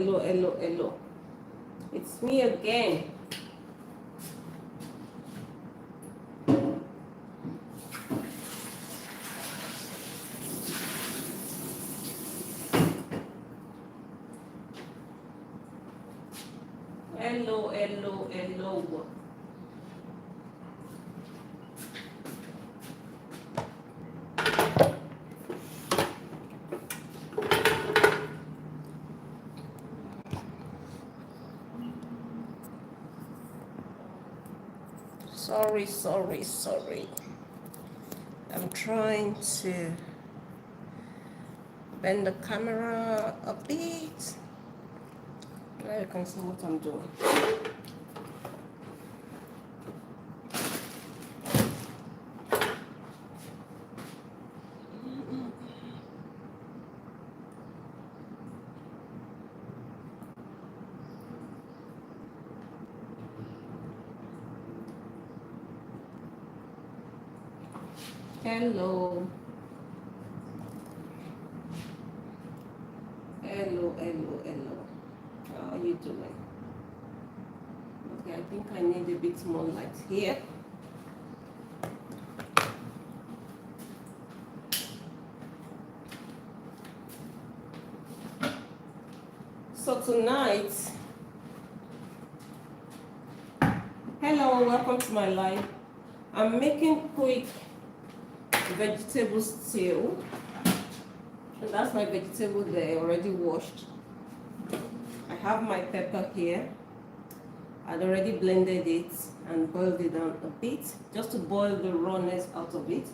Hello. It's me again. Hello. Sorry. I'm trying to bend the camera a bit. Now you can see what I'm doing. Hello. How are you doing? Okay, I think I need a bit more light here. So tonight, hello, welcome to my live. I'm making quick vegetable stew. And that's my vegetable there, already washed. I have my pepper here. I'd already blended it and boiled it down a bit, just to boil the rawness out of it.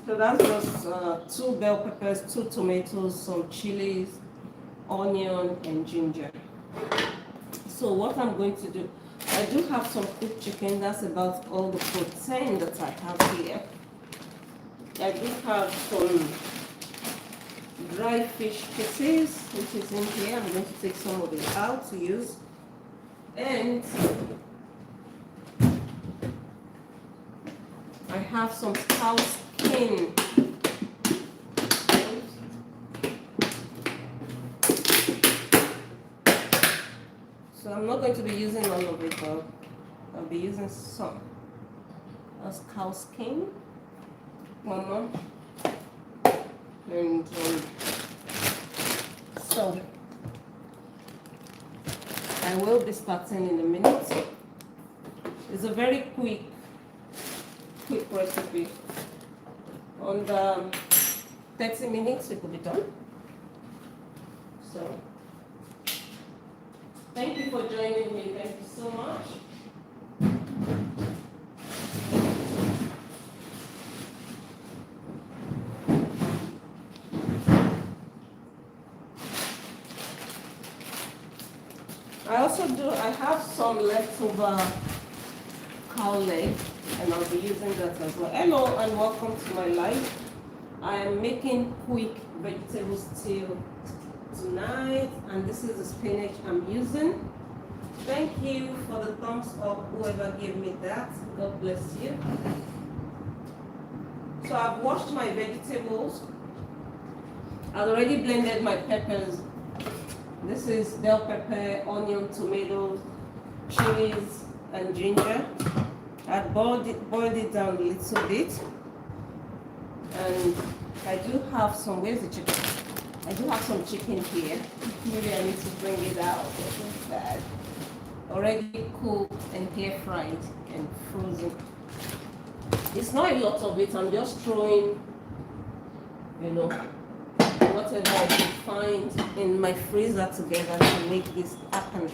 So that's just 2 bell peppers, 2 tomatoes, some chilies, onion, and ginger. So what I'm going to do, I do have some cooked chicken. That's about all the protein that I have here. I do have some dry fish pieces, which is in here. I'm going to take some of it out to use. And I have some cow skin. So I'm not going to be using all of it, but I'll be using some. That's cow skin. Mama. And so I will be starting in a minute. It's a very quick recipe. Under 30 minutes it will be done. So thank you for joining me. Thank you so much. I have some leftover cow leg, and I'll be using that as well. Hello and welcome to my life. I am making quick vegetable stew tonight, and this is the spinach I'm using. Thank you for the thumbs up, whoever gave me that. God bless you. So I've washed my vegetables. I've already blended my peppers. This is bell pepper, onion, tomatoes, chilies, and ginger. I boiled it down a little bit. And I do have some, where's the chicken? I do have some chicken here. Maybe I need to bring it out. It's bad. Already cooked and air fried and frozen. It's not a lot of it. I'm just throwing, whatever I can find in my freezer together to make this happen.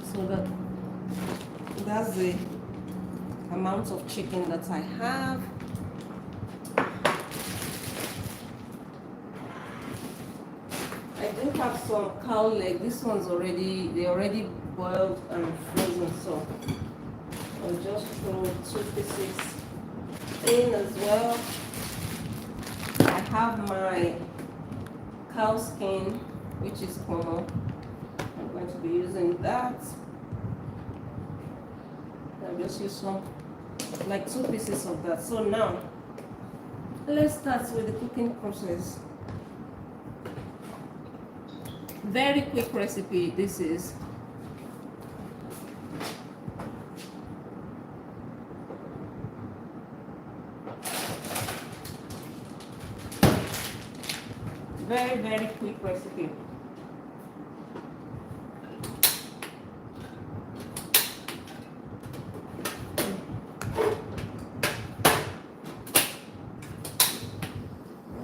So that's the amount of chicken that I have. I do have some cow leg. This one's they already boiled and frozen, so I'll just throw 2 pieces in as well. I have my cow skin, which is common. I'm going to be using that. I'll just use some, like 2 pieces of that. So now Let's start with the cooking process. Very quick recipe this is. Very quick recipe.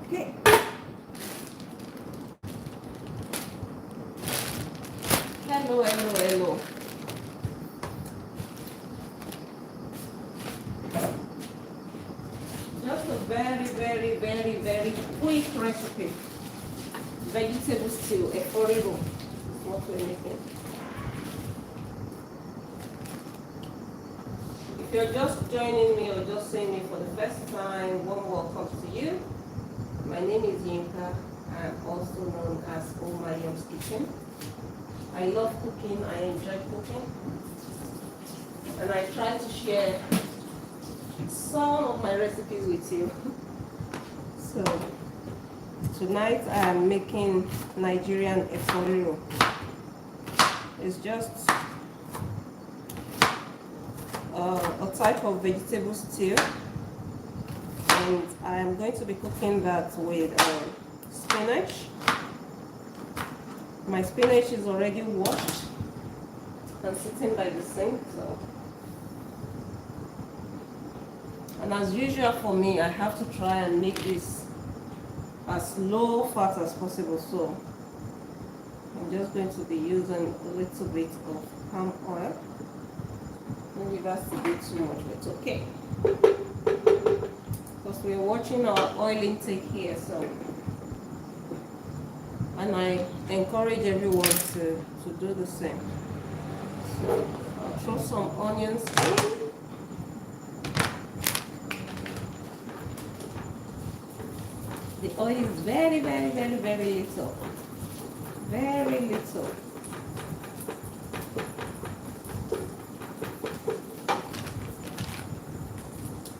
Okay. Hello. Just a very quick recipe. Vegetable stew, Eforiro. What we're making. If you're just joining me or just seeing me for the first time, warm welcome to you. My name is Yinka. I'm also known as Oh Mariam's Kitchen. I love cooking, I enjoy cooking, and I try to share some of my recipes with you. So tonight I am making Nigerian Eforiro. It's just a type of vegetable stew, and I am going to be cooking that with spinach. My spinach is already washed and sitting by the sink. So, and as usual for me, I have to try and make this as low fat as possible. So I'm just going to be using a little bit of palm oil. Maybe that's a bit too much, but it's okay, because we're watching our oil intake here. So, and I encourage everyone to do the same. So I'll throw some onions in. The oil is very little. Very little.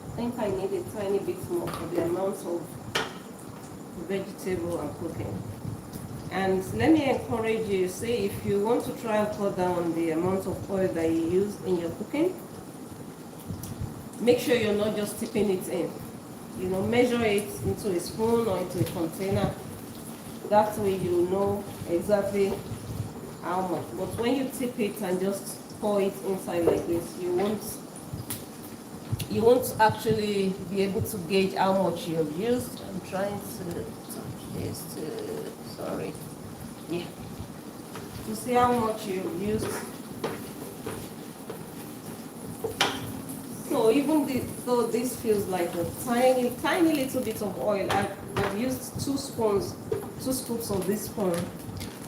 I think I need a tiny bit more for the amount of vegetable I'm cooking. And let me encourage you, say if you want to try and cut down the amount of oil that you use in your cooking, make sure you're not just tipping it in. You know, measure it into a spoon or into a container. That way you know exactly how much. But when you tip it and just pour it inside like this, you won't actually be able to gauge how much you have used. I'm trying to touch this sorry. Yeah. To see how much you've used. So even though this feels like a tiny little bit of oil, I've used 2 scoops of this spoon.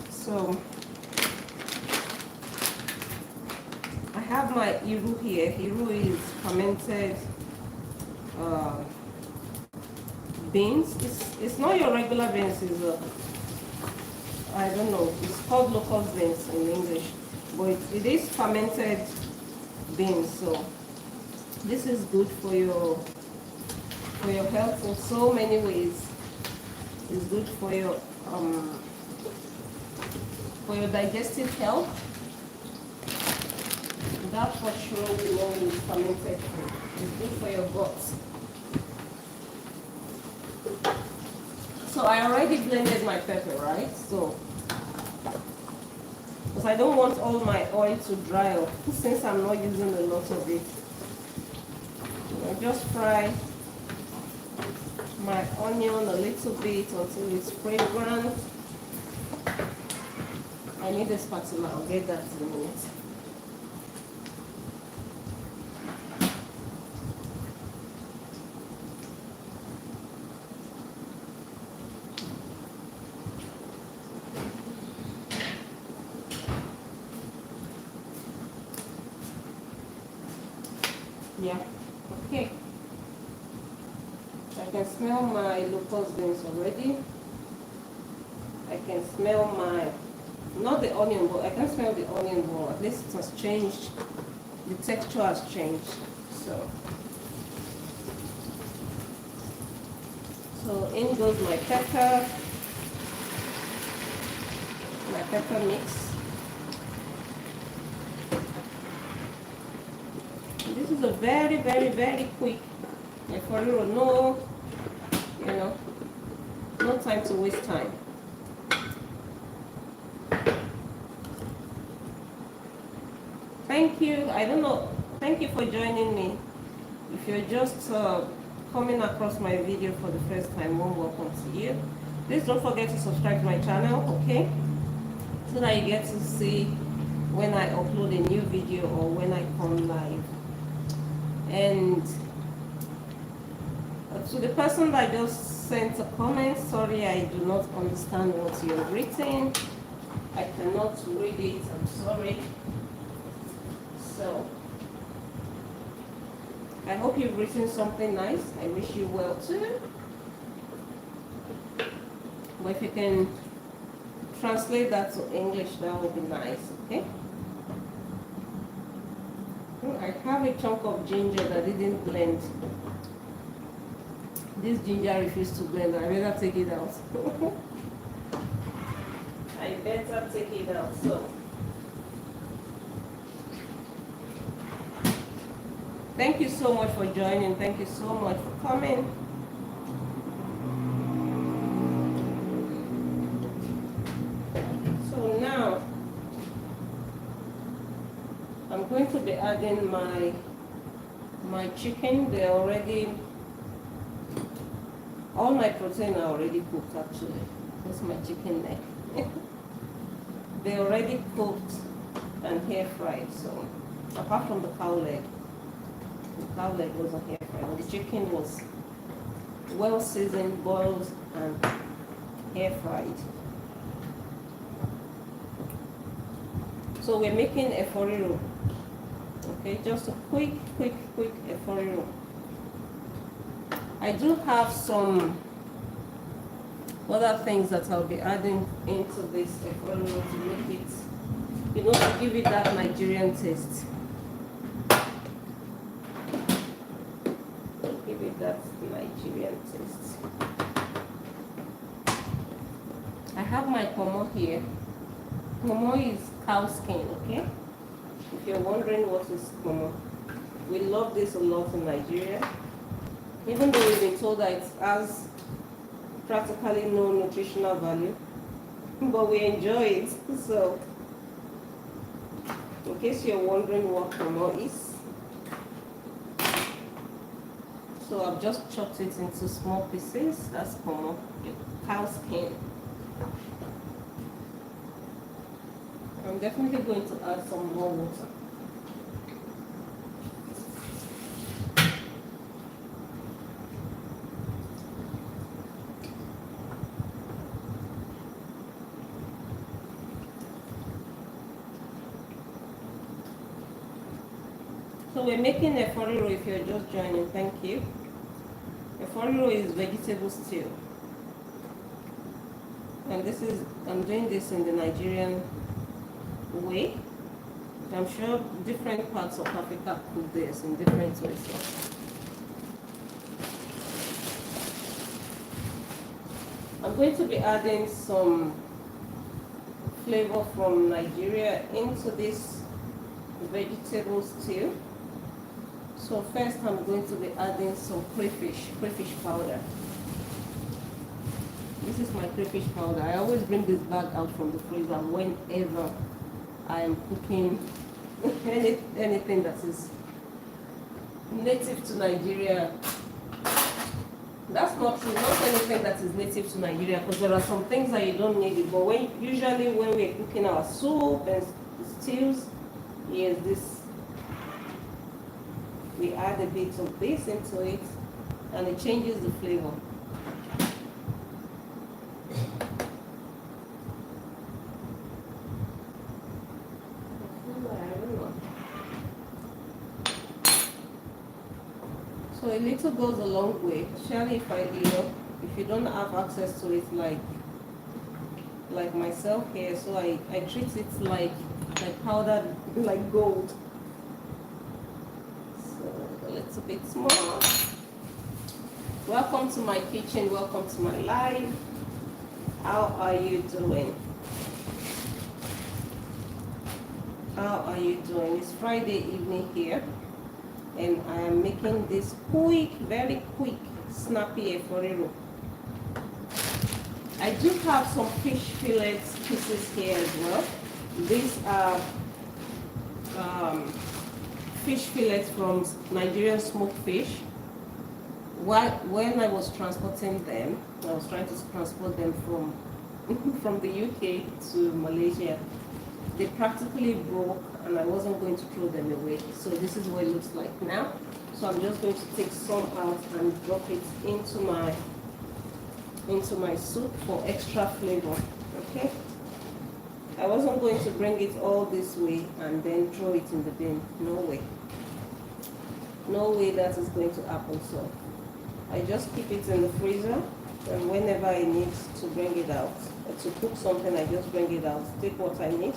So I have my Iru here. Iru is fermented beans. It's not your regular beans. It's I don't know. It's called local beans in English, but it is fermented beans. So this is good for your health in so many ways. It's good for your digestive health. That for sure we know is fermented food. It's good for your gut. So I already blended my pepper, right? So, because I don't want all my oil to dry up, since I'm not using a lot of it. I just fry my onion a little bit until it's fragrant. I need a spatula. I'll get that in a minute. Yeah, okay. I can smell my locust beans already. I can smell not the onion, but I can smell the onion more. At least it has changed. The texture has changed. So So in goes my pepper mix. This is a very, very, very quick Eforiro. No, no time to waste time. Thank you. I don't know. Thank you for joining me. If you're just coming across my video for the first time, warm welcome to you. Please don't forget to subscribe to my channel, okay? So that you get to see when I upload a new video or when I come live. And to the person that just sent a comment, sorry, I do not understand what you're written. I cannot read it, I'm sorry. So, I hope you've written something nice. I wish you well too. But if you can translate that to English, that would be nice, okay? I have a chunk of ginger that didn't blend. This ginger refused to blend. I better take it out. I better take it out. So, thank you so much for joining. Thank you so much for coming. So now, I'm going to be adding my chicken. They're already, all my protein are already cooked actually. That's my chicken neck. They're already cooked and hair fried. So apart from the cow leg wasn't hair fried. The chicken was well seasoned, boiled, and hair fried. So we're making Eforiro. Okay, just a quick Eforiro. I do have some other things that I'll be adding into this Eforiro to make it, to give it that Nigerian taste. Give it that Nigerian taste. I have my pomo here. Pomo is cow skin, okay? If you're wondering what is pomo, we love this a lot in Nigeria. Even though we've been told that it has practically no nutritional value, but we enjoy it. So, in case you're wondering what pomo is, so I've just chopped it into small pieces. That's pomo, cow skin. I'm definitely going to add some more water. So we're making Eforiro if you're just joining, thank you. Eforiro is vegetable stew. And I'm doing this in the Nigerian way. I'm sure different parts of Africa cook this in different ways. I'm going to be adding some flavor from Nigeria into this vegetable stew. So first I'm going to be adding some crayfish powder. This is my crayfish powder. I always bring this bag out from the freezer whenever I am cooking anything that is native to Nigeria. That's not true, not anything that is native to Nigeria, because there are some things that you don't need it. But usually when we're cooking our soup and stews, yes, we add a bit of this into it and it changes the flavor. So a little goes a long way, especially if you don't have access to it like myself here. So I treat it like powdered, like gold. So a little bit more. Welcome to my kitchen, welcome to my life. How are you doing? How are you doing? It's Friday evening here, and I am making this quick, very quick, snappy Eforiro. I do have some fish fillet pieces here as well. These are fish fillets from Nigerian smoked fish. When I was transporting them, I was trying to transport them from from the UK to Malaysia. They practically broke, and I wasn't going to throw them away. So this is what it looks like now. So I'm just going to take some out and drop it into my soup for extra flavor. Okay. I wasn't going to bring it all this way and then throw it in the bin. No way. No way that is going to happen. So I just keep it in the freezer, and whenever I need to bring it out, to cook something, I just bring it out, take what I need,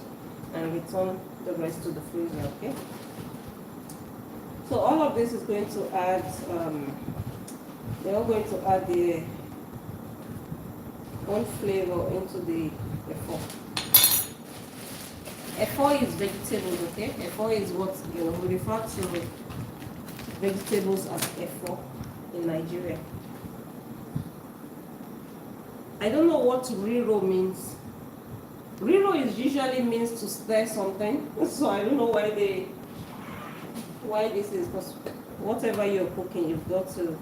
and return the rest to the freezer, okay? So all of this is going to add, they're all going to add their own flavor into the efo. Efo is vegetables, okay? Efo is what, we refer to vegetables as efo in Nigeria. I don't know what riro means. Riro is usually means to stir something, so I don't know why this is, because whatever you're cooking, you've got to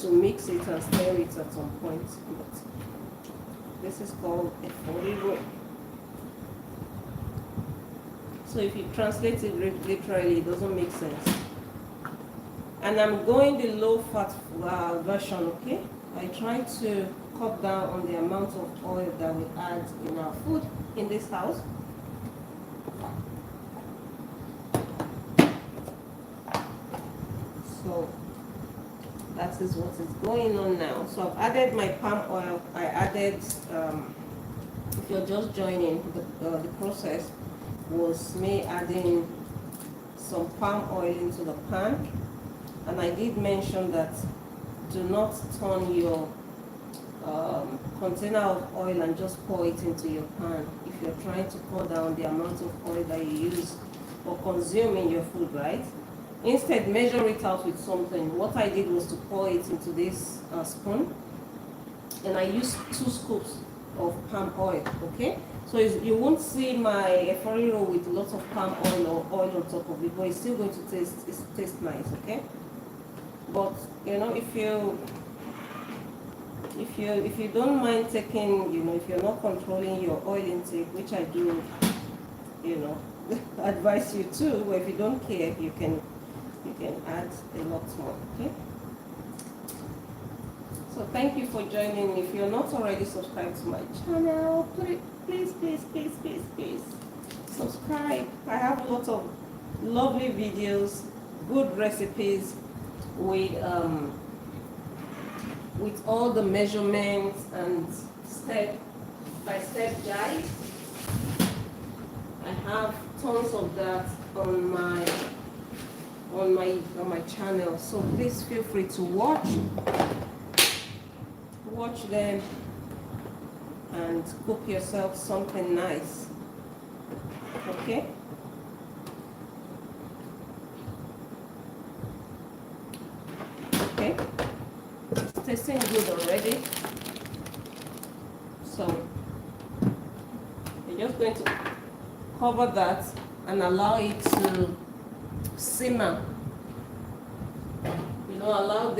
mix it and stir it at some point. But this is called Eforiro. So if you translate it literally, it doesn't make sense. And I'm going the low-fat version, okay? I try to cut down on the amount of oil that we add in our food in this house. So that is what is going on now. So I've added my palm oil. I added, if you're just joining, the process was me adding some palm oil into the pan. And I did mention that do not turn your container of oil and just pour it into your pan if you're trying to cut down the amount of oil that you use or consume in your food, right? Instead, measure it out with something. What I did was to pour it into this spoon, and I used 2 scoops of palm oil, okay? So you won't see my Eforiro with lots of palm oil or oil on top of it, but it's still going to taste nice, okay? But if you don't mind taking, if you're not controlling your oil intake, which I do, advise you to, but if you don't care, you can add a lot more, okay? So thank you for joining. If you're not already subscribed to my channel, please subscribe. I have a lot of lovely videos, good recipes with all the measurements and step-by-step guides. I have tons of that on my channel, so please feel free to watch them and cook yourself something nice, okay? Okay, it's tasting good already. So you're just going to cover that and allow it to simmer. Allow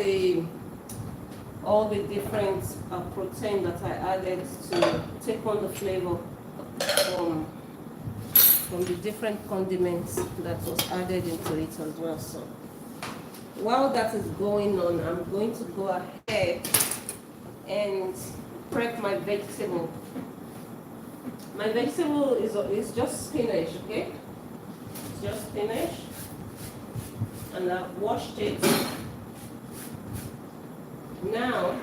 all the different protein that I added to take on the flavor from the different condiments that was added into it as well. So while that is going on, I'm going to go ahead and prep my vegetable. My vegetable is just spinach, okay? It's just spinach, and I've washed it. Now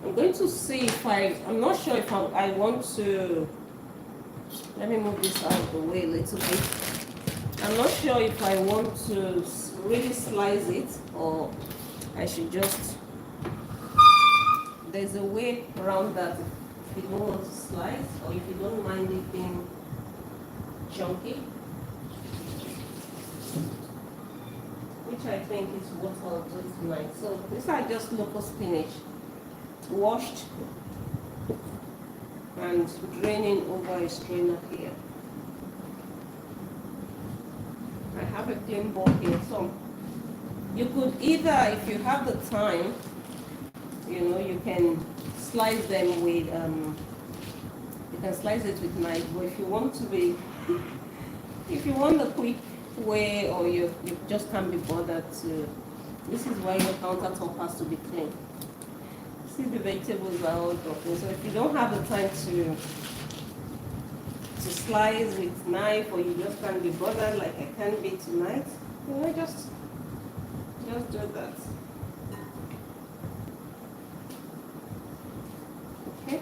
I'm going to see if I'm not sure if I want to, let me move this out of the way a little bit. I'm not sure if I want to really slice it or I should just there's a way around that if you don't want to slice or if you don't mind it being chunky, which I think is what I'll do tonight. So these are just local spinach, washed and draining over a strainer here. I have a clean bowl here, so you could either, if you have the time, you know, you can slice them with you can slice it with knife. But if you want to be, if you want the quick way, or you just can't be bothered to, this is why your countertop has to be clean. See, the vegetables are all dropping. So if you don't have the time to slice with knife, or you just can't be bothered like I can be tonight, you know, just do that. Okay,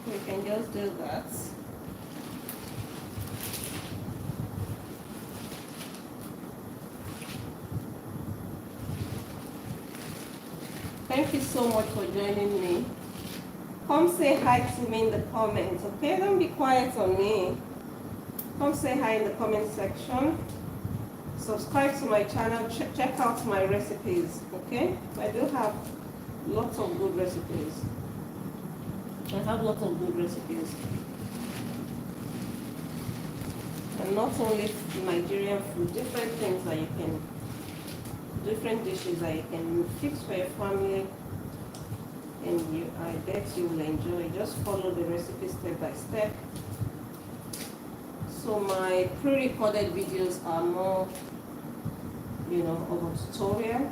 you can just do that. Thank you so much for joining me. Come say hi to me in the comments, okay? Don't be quiet on me. Come say hi in the comment section. Subscribe to my channel. Check out my recipes, okay? I do have lots of good recipes. And not only Nigerian food, different things that you can, different dishes that you can fix for your family, and I bet you will enjoy. Just follow the recipe step by step. So my pre-recorded videos are more, you know, of a tutorial,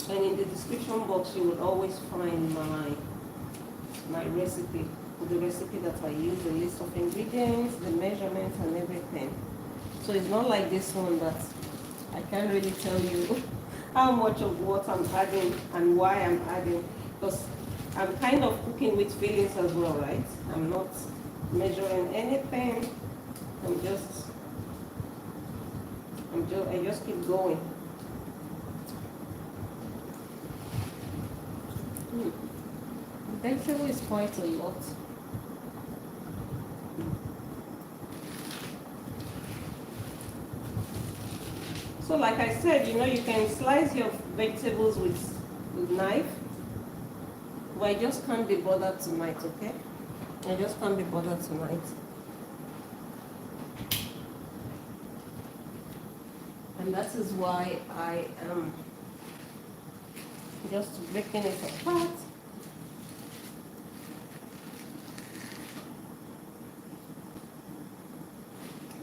and in the description box you will always find my recipe, the recipe that I use, the list of ingredients, the measurements and everything. So it's not like this one that I can't really tell you how much of what I'm adding and why I'm adding, because I'm kind of cooking with feelings as well, right? I'm not measuring anything. I just keep going. The vegetable is quite a lot. So like I said, you know, you can slice your vegetables with knife. But I just can't be bothered tonight, okay? I just can't be bothered tonight. And that is why I am just breaking it apart.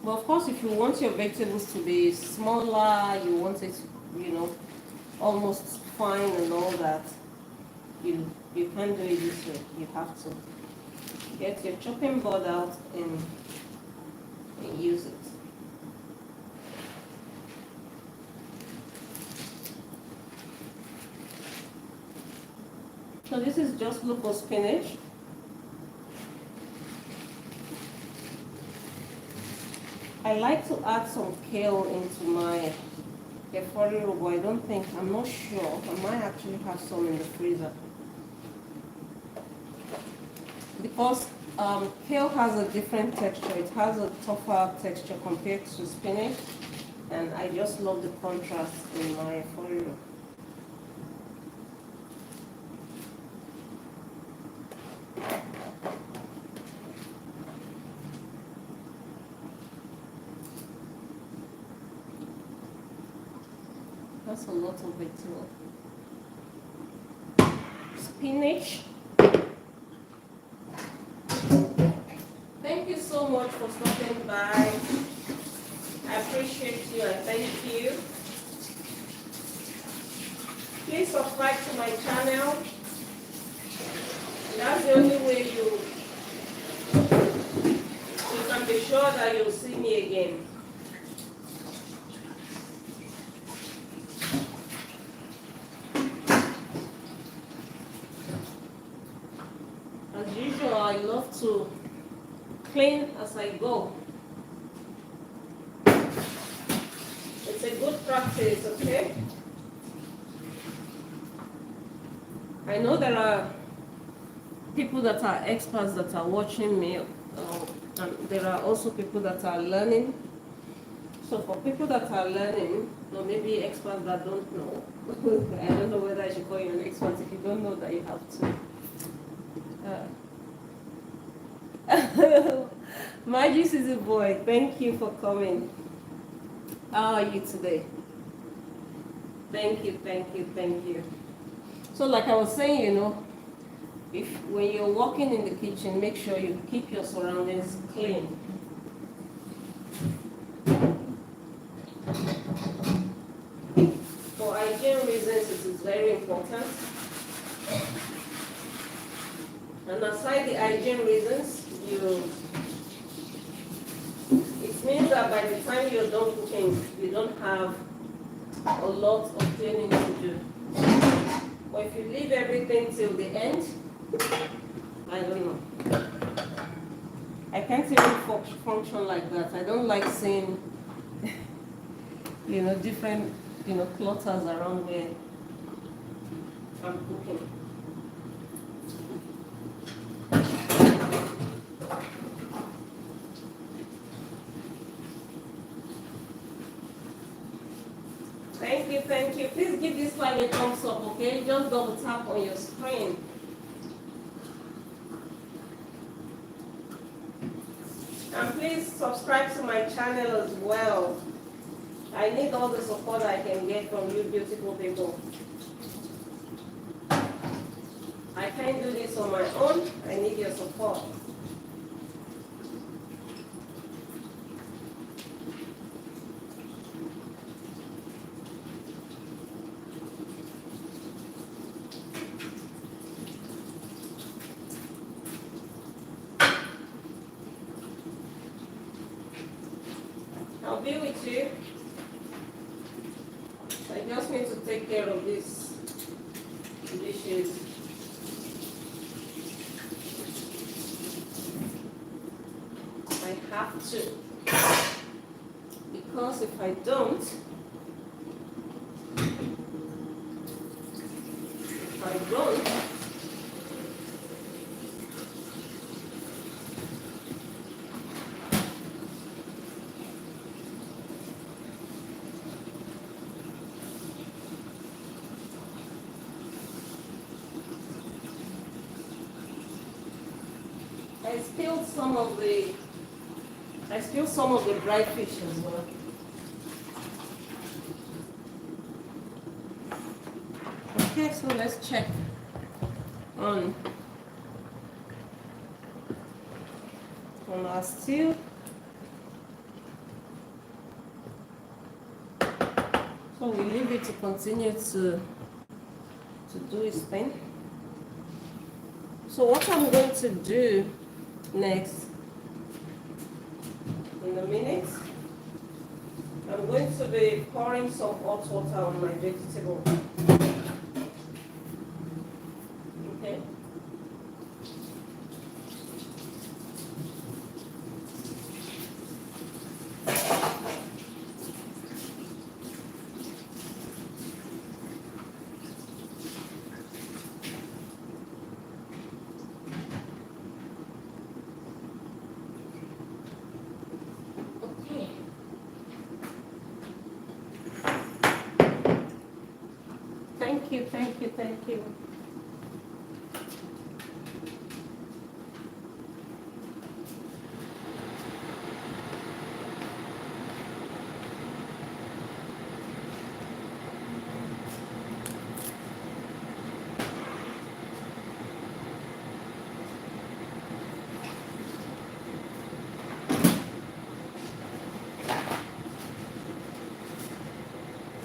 But of course, if you want your vegetables to be smaller, you want it, you know, almost fine and all that, you can't do it this way. You have to get your chopping board out and use it. So this is just local spinach. I like to add some kale into my Eforiro, but I don't think, I'm not sure. I might actually have some in the freezer. Because kale has a different texture. It has a tougher texture compared to spinach. And I just love the contrast in my Eforiro. That's a lot of it too. Spinach. Thank you so much for stopping by. I appreciate you and thank you. Please subscribe to my channel. That's the only way you can be sure that you'll see me again. As usual, I love to clean as I go. It's a good practice, okay? I know there are people that are experts that are watching me, and there are also people that are learning. So for people that are learning, or maybe experts that don't know, I don't know whether I should call you an expert. If you don't know, that you have to. My juicy boy, thank you for coming. How are you today? Thank you, thank you, thank you. So like I was saying, if when you're walking in the kitchen, make sure you keep your surroundings clean. For hygiene reasons, it is very important. And aside the hygiene reasons, it means that by the time you're done cooking, you don't have a lot of cleaning to do. But if you leave everything till the end, I don't know. I can't even function like that. I don't like seeing, different, clutters around where I'm cooking. Thank you, thank you. Please give this slide a thumbs up, okay? Just double tap on your screen. And please subscribe to my channel as well. I need all the support I can get from you beautiful people. I can't do this on my own. I need your support. I'll be with you. I just need to take care of these dishes. I have to. Because if I don't, I spilled some of the dried fish as well. Okay, so let's check on our stew. So we leave it to continue to do its thing. So what I'm going to do next, in a minute, I'm going to be pouring some hot water on my vegetable. Okay. Thank you, thank you, thank you.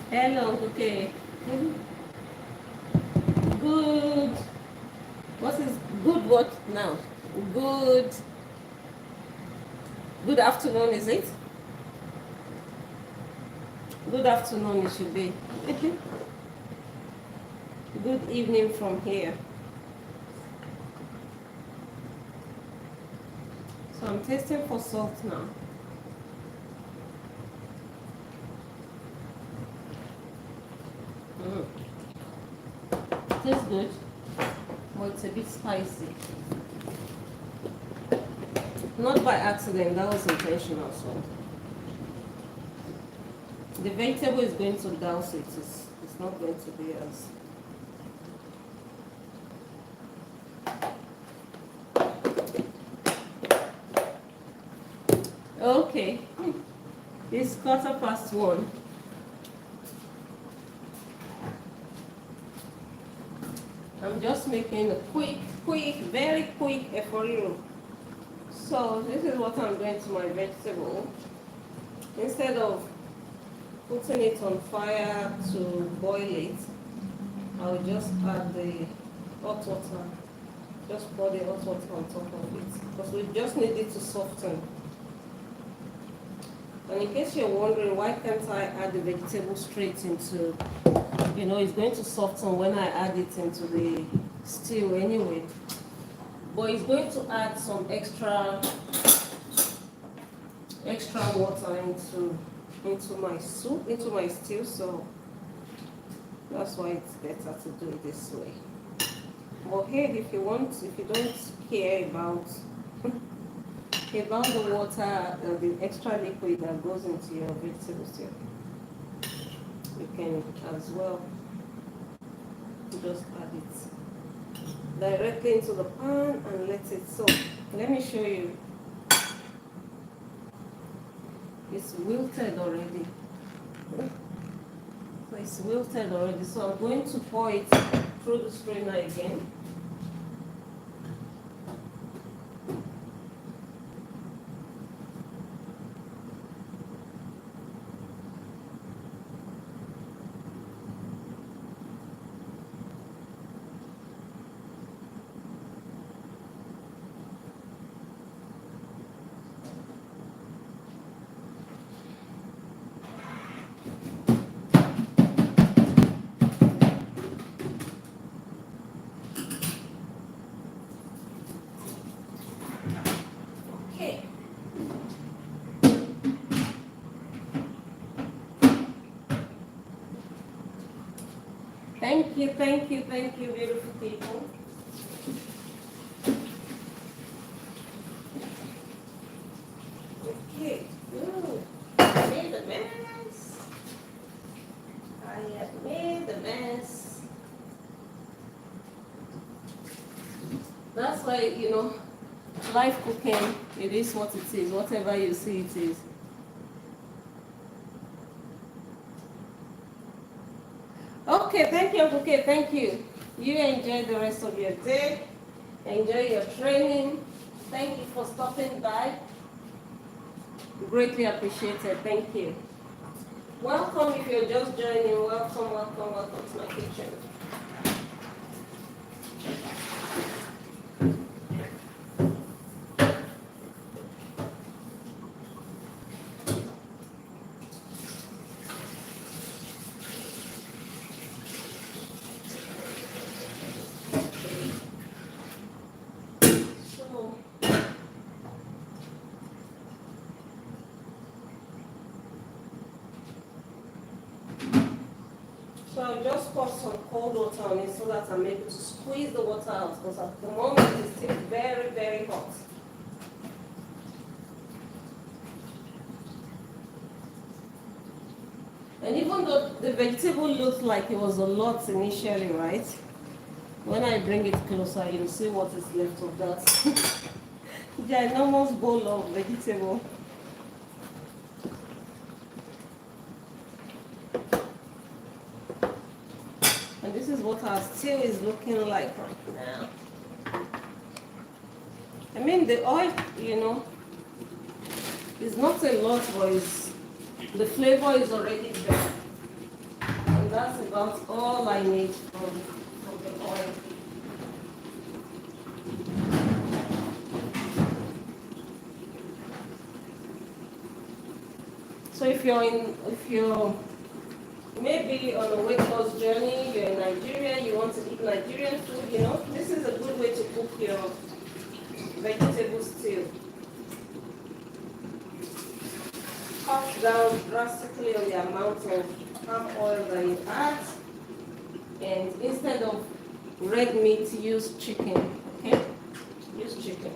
Hello, okay. Good. What is good what now? Good afternoon, is it? Good afternoon, it should be. Good evening from here. So I'm tasting for salt now. Tastes good. But it's a bit spicy. Not by accident, that was intentional. So the vegetable is going to douse it. It's not going to be as okay. It's 1:15. I'm just making a very quick Eforiro. So this is what I'm doing to my vegetable. Instead of putting it on fire to boil it, I'll just add the hot water. Just pour the hot water on top of it because we just need it to soften. And in case you're wondering why can't I add the vegetable straight into, it's going to soften when I add it into the stew anyway. But it's going to add some extra water into my soup, into my stew, so that's why it's better to do it this way. But hey, if you don't care about the water, the extra liquid that goes into your vegetable stew, you can as well just add it directly into the pan and let it soak. Let me show you. It's wilted already. So it's wilted already. So I'm going to pour it through the strainer again. Thank you, beautiful people. Okay. Ooh, I made a mess. I have made a mess. That's why, life cooking, it is what it is. Whatever you see, it is. Okay, thank you, okay, thank you. You enjoy the rest of your day. Enjoy your training. Thank you for stopping by. Greatly appreciated. Thank you. Welcome if you're just joining. Welcome to my kitchen. So I'll just pour some cold water on it so that I'm able to squeeze the water out because at the moment it's still very, very hot. And even though the vegetable looked like it was a lot initially, right? When I bring it closer, you'll see what is left of that ginormous bowl of vegetable. This is what our stew is looking like right now. I mean, the oil, is not a lot, but the flavor is already there. And that's about all I need from the oil. So if you're maybe on a weight loss journey, you're in Nigeria, you want to eat Nigerian food, this is a good way to cook your vegetable stew. Cut down drastically on the amount of palm oil that you add, and instead of red meat, use chicken. Okay, use chicken.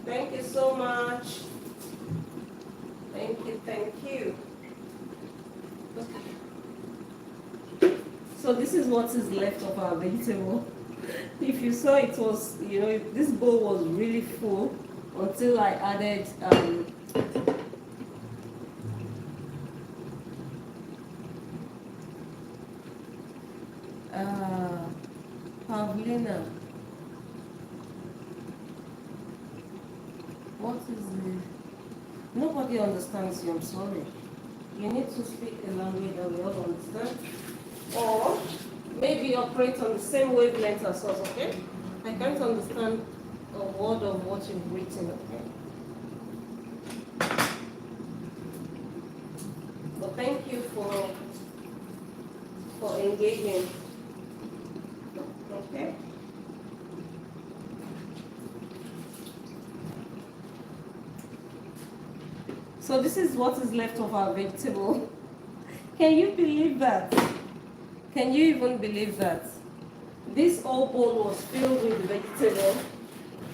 Thank you so much. Thank you, thank you. Okay. So this is what is left of our vegetable. If you saw, it was, this bowl was really full until I added pavlina. What is it? Nobody understands you, I'm sorry. You need to speak a language that we all understand. Or maybe operate on the same wavelength as us, okay? I can't understand a word of what you've written, okay? But thank you for engaging. Okay? So this is what is left of our vegetable. Can you believe that? Can you even believe that? This whole bowl was filled with vegetable.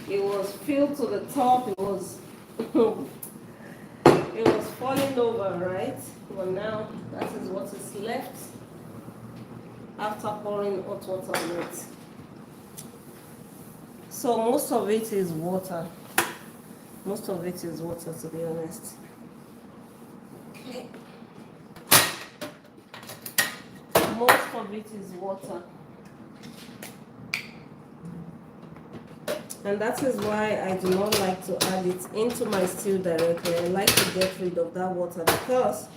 It was filled to the top. It was it was falling over, right? But now that is what is left after pouring hot water on it. So most of it is water. Most of it is water, to be honest. Okay. Most of it is water. And that is why I do not like to add it into my stew directly. I like to get rid of that water because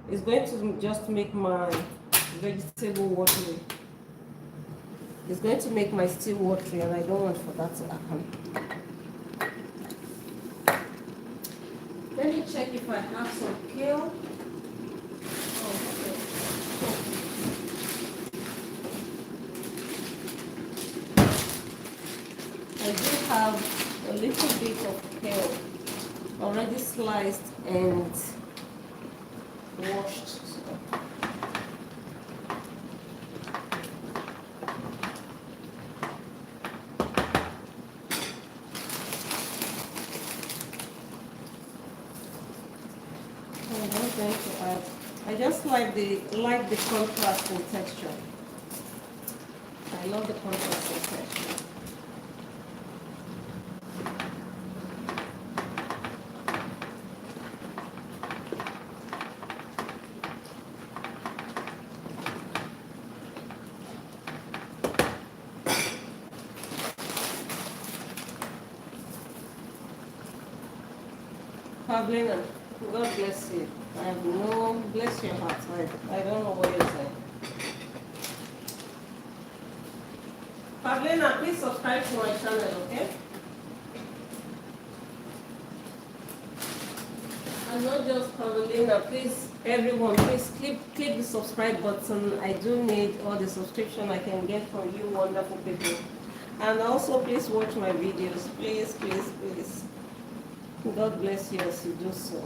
it's going to just make my vegetable watery. It's going to make my stew watery, and I don't want for that to happen. Let me check if I have some kale. Oh, okay. I do have a little bit of kale already sliced and washed. I just like the contrast in texture. I love the contrast in texture. Pavlina, God bless you. I have no, bless your heart. I don't know what you're saying. Pavlina, please subscribe to my channel, okay? And not just Pavlina, please, everyone, please click the subscribe button. I do need all the subscription I can get from you wonderful people. And also, please watch my videos. Please, please, please. God bless you as you do so.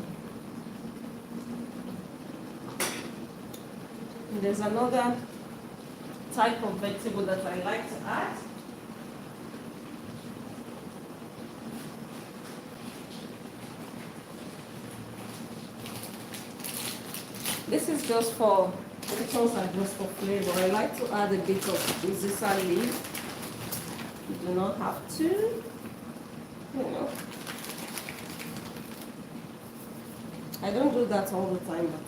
There's another type of vegetable that I like to add. This is just for, which ones are just for flavor. I like to add a bit of Uzisa leaf. You do not have to, you know. I don't do that all the time, but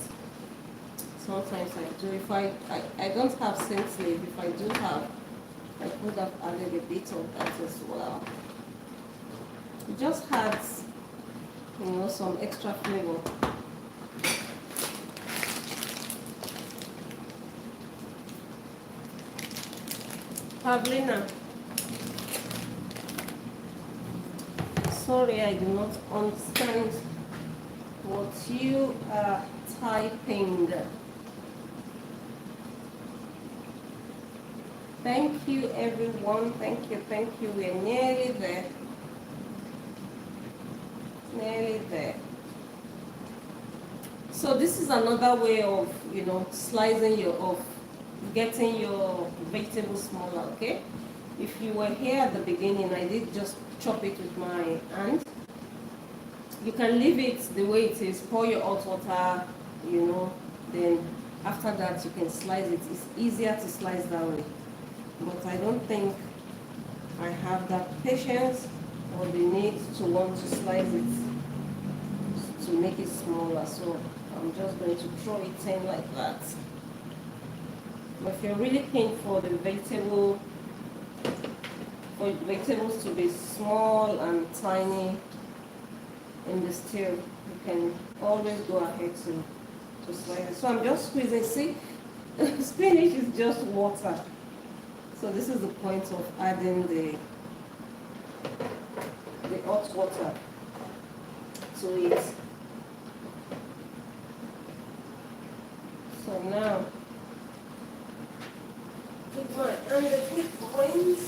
sometimes I do. If I don't have scent leaf, if I do have, I could have added a bit of that as well. It just adds, you know, some extra flavor. Pavlina, sorry, I do not understand what you are typing. Thank you, everyone. Thank you, thank you. We're nearly there. Nearly there. So this is another way of, slicing of getting your vegetables smaller, okay? If you were here at the beginning, I did just chop it with my hand. You can leave it the way it is, pour your hot water, then after that you can slice it. It's easier to slice that way. But I don't think I have that patience or the need to want to slice it to make it smaller. So I'm just going to throw it in like that. But if you're really keen for the vegetables to be small and tiny in the stew, you can always go ahead to slice it. So I'm just squeezing. See, spinach is just water. So this is the point of adding the hot water to it. So now, put my hand a quick points.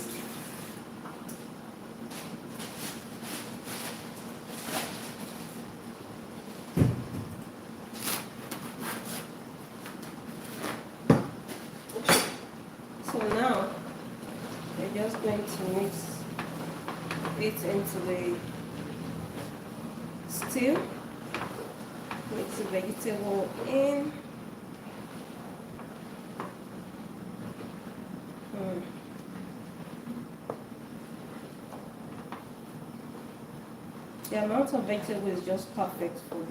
So now, we're just going to mix it into the stew. Mix the vegetable in. The amount of vegetable is just perfect for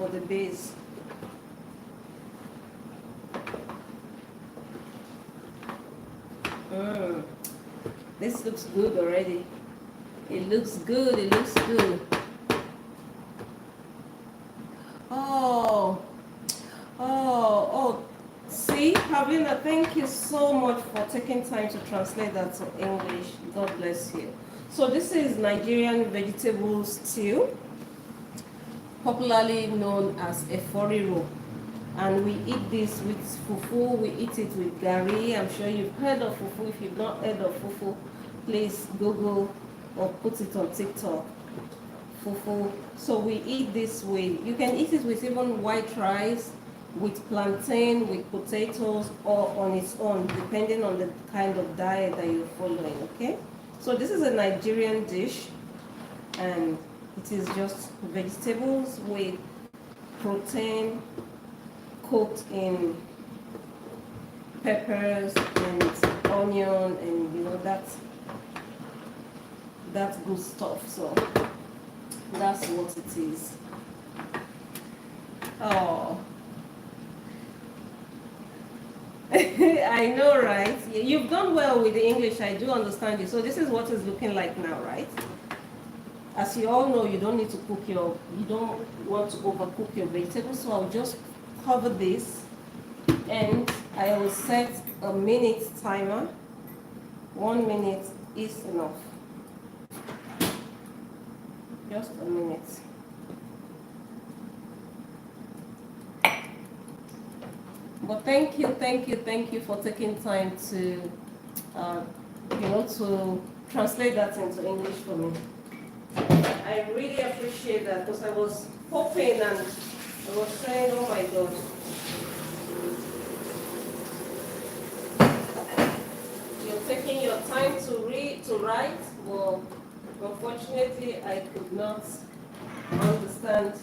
the base. This looks good already. It looks good, it looks good. Oh, see, Pavlina, thank you so much for taking time to translate that to English. God bless you. So this is Nigerian vegetable stew, popularly known as Eforiro. And we eat this with fufu, we eat it with gari. I'm sure you've heard of fufu. If you've not heard of fufu, please Google or put it on TikTok. Fufu. So we eat this way. You can eat it with even white rice, with plantain, with potatoes, or on its own, depending on the kind of diet that you're following, okay? So this is a Nigerian dish, and it is just vegetables with protein, cooked in peppers and onion and that's good stuff. So that's what it is. Oh, I know, right? You've done well with the English. I do understand you. So this is what it's looking like now, right? As you all know, you don't need to you don't want to overcook your vegetables. So I'll just cover this, and I will set a minute timer. 1 minute is enough. Just a minute. But thank you for taking time to, to translate that into English for me. I really appreciate that, because I was hoping and I was saying, oh my God. You're taking your time to write. Well, unfortunately, I could not understand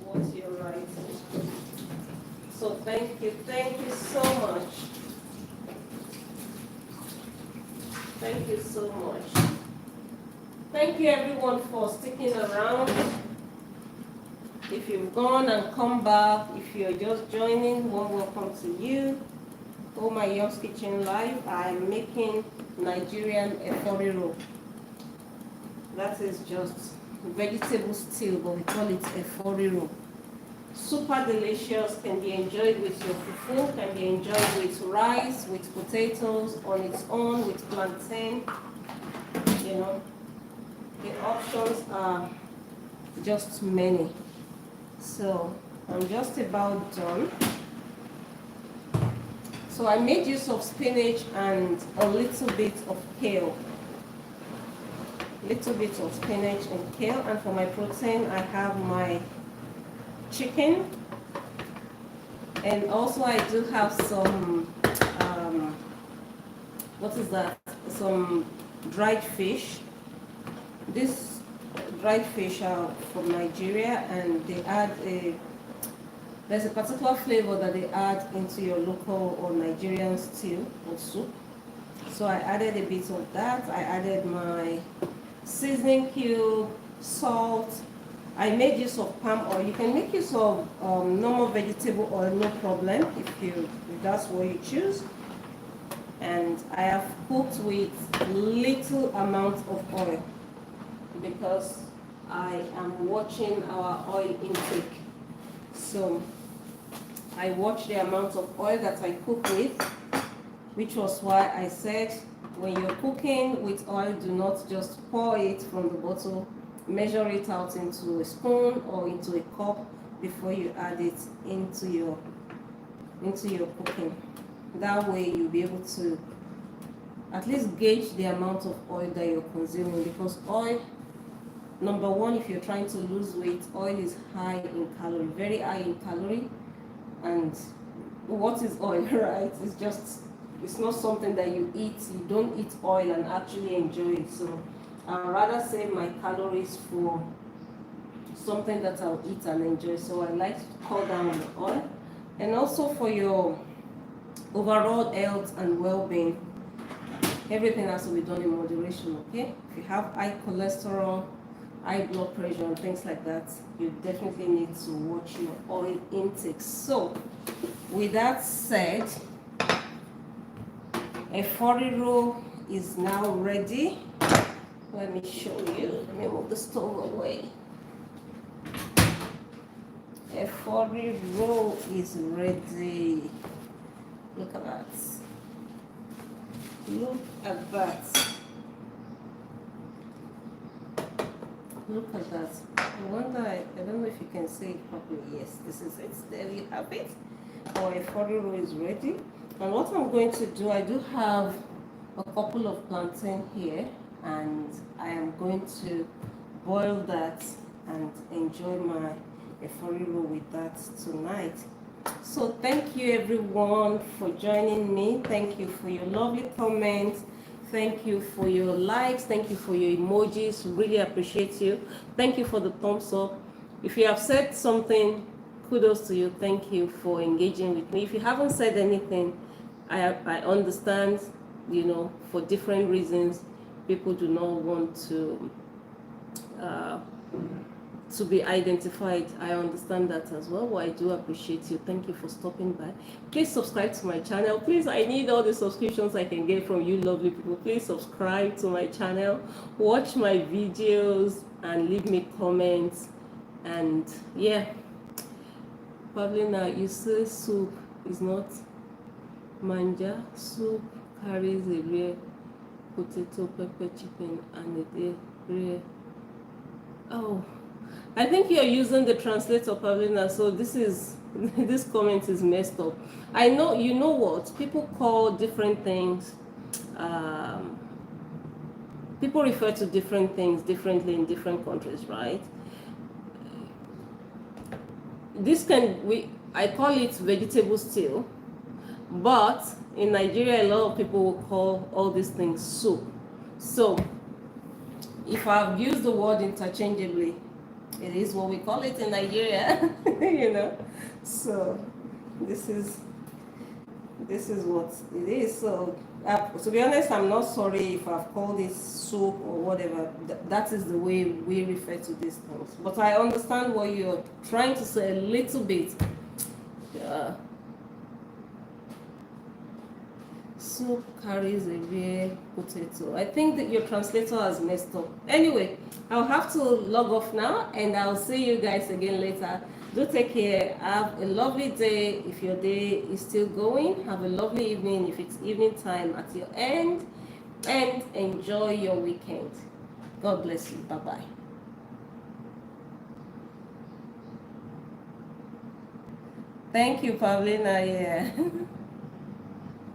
what you're writing. So thank you so much. Thank you so much. Thank you everyone for sticking around. If you've gone and come back, if you're just joining, warm welcome to you. Oh My Young's Kitchen Live. I'm making Nigerian Eforiro. That is just vegetable stew, but we call it Eforiro. Super delicious, can be enjoyed with your fufu, can be enjoyed with rice, with potatoes, on its own, with plantain. The options are just many. So I'm just about done. So I made use of spinach and a little bit of kale. little bit of spinach and kale, and for my protein I have my chicken, and also I do have some what is that, some dried fish. This dried fish are from Nigeria, and they add there's a particular flavor that they add into your local or Nigerian stew or soup. So I added a bit of that. I added my seasoning cube, salt. I made use of palm oil. You can make use of normal vegetable oil, no problem, if that's what you choose. And I have cooked with little amount of oil because I am watching our oil intake. So I watch the amount of oil that I cook with, which was why I said when you're cooking with oil, do not just pour it from the bottle, measure it out into a spoon or into a cup before you add it into your cooking. That way you'll be able to at least gauge the amount of oil that you're consuming, because oil, number one, if you're trying to lose weight, oil is high in calorie, very high in calorie. And what is oil, right? It's not something that you eat. You don't eat oil and actually enjoy it. So I'd rather save my calories for something that I'll eat and enjoy. So I like to cut down on the oil. And also for your overall health and well-being, everything has to be done in moderation, okay? If you have high cholesterol, high blood pressure and things like that, you definitely need to watch your oil intake. So with that said, Eforiro is now ready. Let me show you. Let me move the stove away. Eforiro is ready. Look at that. Look at that. Look at that. I wonder, I don't know if you can see it properly. Yes, this is it. There you have it. Our Eforiro is ready. And what I'm going to do, I do have a couple of plantain here, and I am going to boil that and enjoy my Eforiro with that tonight. So thank you everyone for joining me. Thank you for your lovely comments. Thank you for your likes. Thank you for your emojis. Really appreciate you. Thank you for the thumbs up. If you have said something, kudos to you. Thank you for engaging with me. If you haven't said anything, I understand, for different reasons, people do not want to be identified. I understand that as well. Well, I do appreciate you. Thank you for stopping by. Please subscribe to my channel. Please, I need all the subscriptions I can get from you lovely people. Please subscribe to my channel, watch my videos, and leave me comments. And yeah, Pavlina, you say soup is not manja. Soup carries a rare potato, pepper, chicken, and a rare. Oh, I think you're using the translator, Pavlina, so this comment is messed up. I know, you know what? People call different things, people refer to different things differently in different countries, right? I call it vegetable stew, but in Nigeria, a lot of people will call all these things soup. So if I've used the word interchangeably, it is what we call it in Nigeria, So this is what it is. So to be honest, I'm not sorry if I've called it soup or whatever. That is the way we refer to these things. But I understand what you're trying to say a little bit. Soup carries a rare potato. I think that your translator has messed up. Anyway, I'll have to log off now, and I'll see you guys again later. Do take care. Have a lovely day if your day is still going. Have a lovely evening if it's evening time at your end, and enjoy your weekend. God bless you. Bye-bye. Thank you, Pavlina. Yeah.